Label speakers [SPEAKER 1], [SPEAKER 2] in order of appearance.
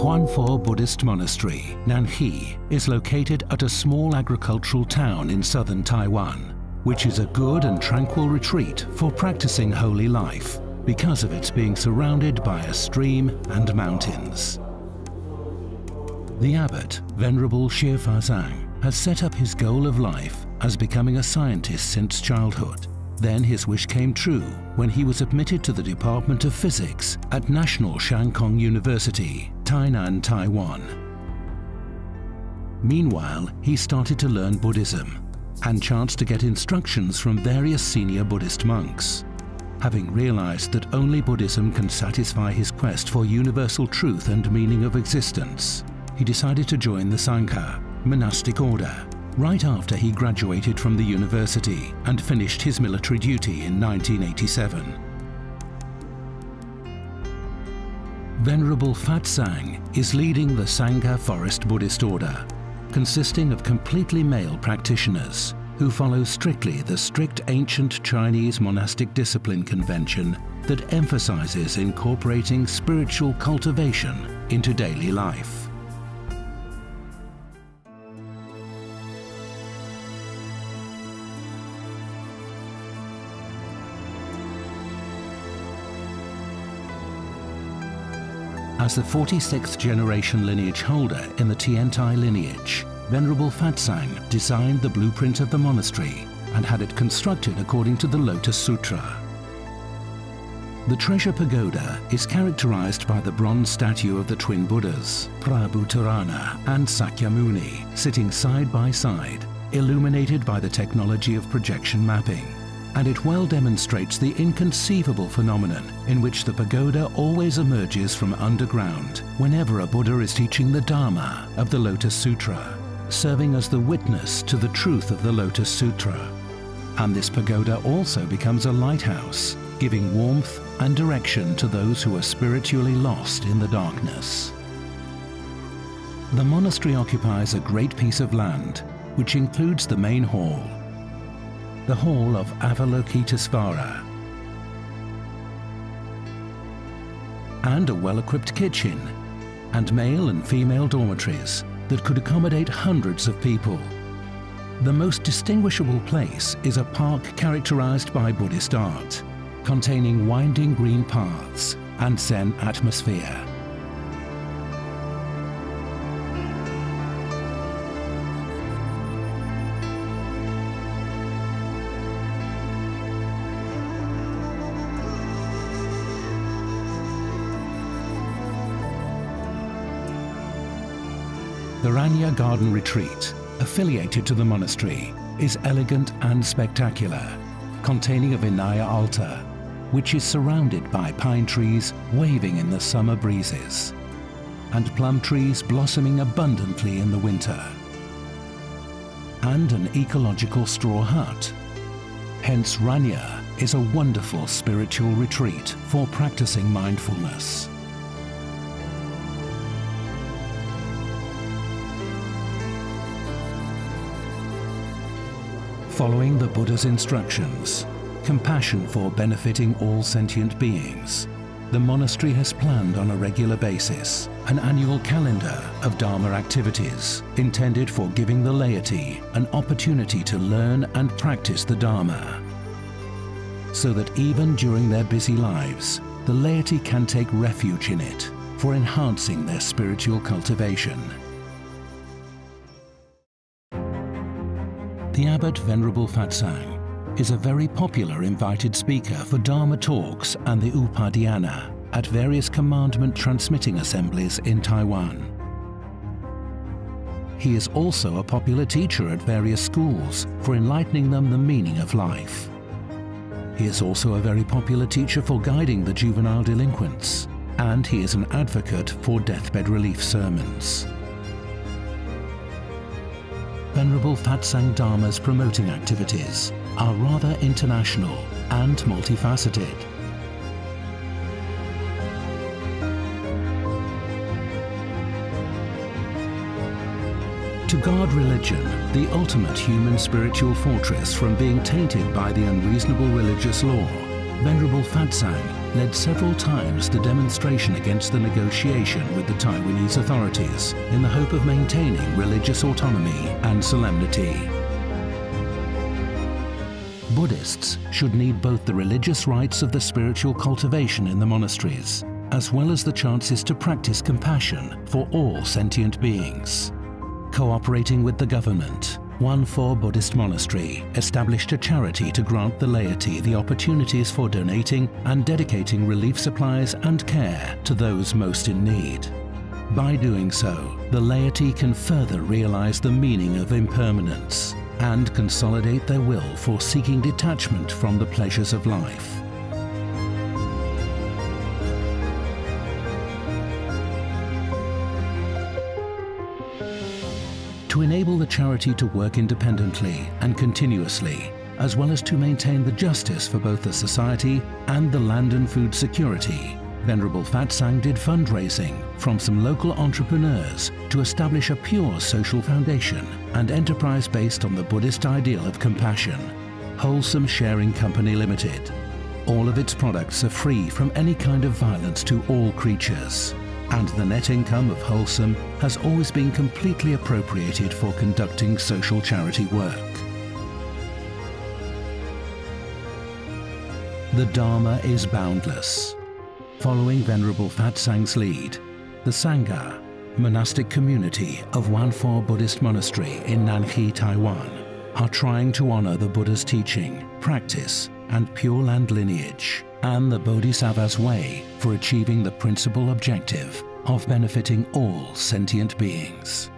[SPEAKER 1] Wanfo Buddhist Monastery, Nanxi, is located at a small agricultural town in southern Taiwan, which is a good and tranquil retreat for practicing holy life because of its being surrounded by a stream and mountains. The abbot, Venerable Shifazang, has set up his goal of life as becoming a scientist since childhood. Then his wish came true when he was admitted to the Department of Physics at National Shanghai University, Tainan, Taiwan. Meanwhile, he started to learn Buddhism and chanced to get instructions from various senior Buddhist monks. Having realized that only Buddhism can satisfy his quest for universal truth and meaning of existence, he decided to join the Sangha, monastic order, right after he graduated from the university and finished his military duty in 1987. Venerable Fatsang is leading the Sangha Forest Buddhist order, consisting of completely male practitioners who follow strictly the strict ancient Chinese monastic discipline convention that emphasizes incorporating spiritual cultivation into daily life. As the 46th generation lineage holder in the Tiantai lineage, Venerable Fatsang designed the blueprint of the monastery and had it constructed according to the Lotus Sutra. The treasure pagoda is characterized by the bronze statue of the twin Buddhas, Prabhutarana and Sakyamuni, sitting side by side, illuminated by the technology of projection mapping. And it well demonstrates the inconceivable phenomenon in which the pagoda always emerges from underground whenever a Buddha is teaching the Dharma of the Lotus Sutra, serving as the witness to the truth of the Lotus Sutra. And this pagoda also becomes a lighthouse, giving warmth and direction to those who are spiritually lost in the darkness. The monastery occupies a great piece of land, which includes the main hall, the hall of Avalokitesvara, and a well-equipped kitchen, and male and female dormitories that could accommodate hundreds of people. The most distinguishable place is a park characterized by Buddhist art, containing winding green paths and Zen atmosphere. The Ranya Garden Retreat, affiliated to the monastery, is elegant and spectacular, containing a Vinaya altar, which is surrounded by pine trees waving in the summer breezes, and plum trees blossoming abundantly in the winter, and an ecological straw hut. Hence, Ranya is a wonderful spiritual retreat for practicing mindfulness. Following the Buddha's instructions, compassion for benefiting all sentient beings, the monastery has planned on a regular basis an annual calendar of Dharma activities intended for giving the laity an opportunity to learn and practice the Dharma, so that even during their busy lives, the laity can take refuge in it for enhancing their spiritual cultivation. The Abbot Venerable Fatsang is a very popular invited speaker for Dharma talks and the Upadhyana at various commandment transmitting assemblies in Taiwan. He is also a popular teacher at various schools for enlightening them the meaning of life. He is also a very popular teacher for guiding the juvenile delinquents, and he is an advocate for deathbed relief sermons. Venerable Fatsang Dharma's promoting activities are rather international and multifaceted. To guard religion, the ultimate human spiritual fortress, from being tainted by the unreasonable religious law, Venerable Fatsang led several times the demonstration against the negotiation with the Taiwanese authorities in the hope of maintaining religious autonomy and solemnity. Buddhists should need both the religious rites of the spiritual cultivation in the monasteries, as well as the chances to practice compassion for all sentient beings. Cooperating with the government, Wanfo Buddhist Monastery established a charity to grant the laity the opportunities for donating and dedicating relief supplies and care to those most in need. By doing so, the laity can further realize the meaning of impermanence and consolidate their will for seeking detachment from the pleasures of life. To enable the charity to work independently and continuously, as well as to maintain the justice for both the society and the land and food security, Venerable Fatsang did fundraising from some local entrepreneurs to establish a pure social foundation and enterprise based on the Buddhist ideal of compassion, Wholesome Sharing Company Limited. All of its products are free from any kind of violence to all creatures, and the net income of Wholesome has always been completely appropriated for conducting social charity work. The Dharma is boundless. Following Venerable Fatsang's lead, the Sangha, monastic community of Wanfo Buddhist Monastery in Nanxi, Taiwan, are trying to honor the Buddha's teaching, practice, and Pure Land lineage, and the Bodhisattva's way for achieving the principal objective of benefiting all sentient beings.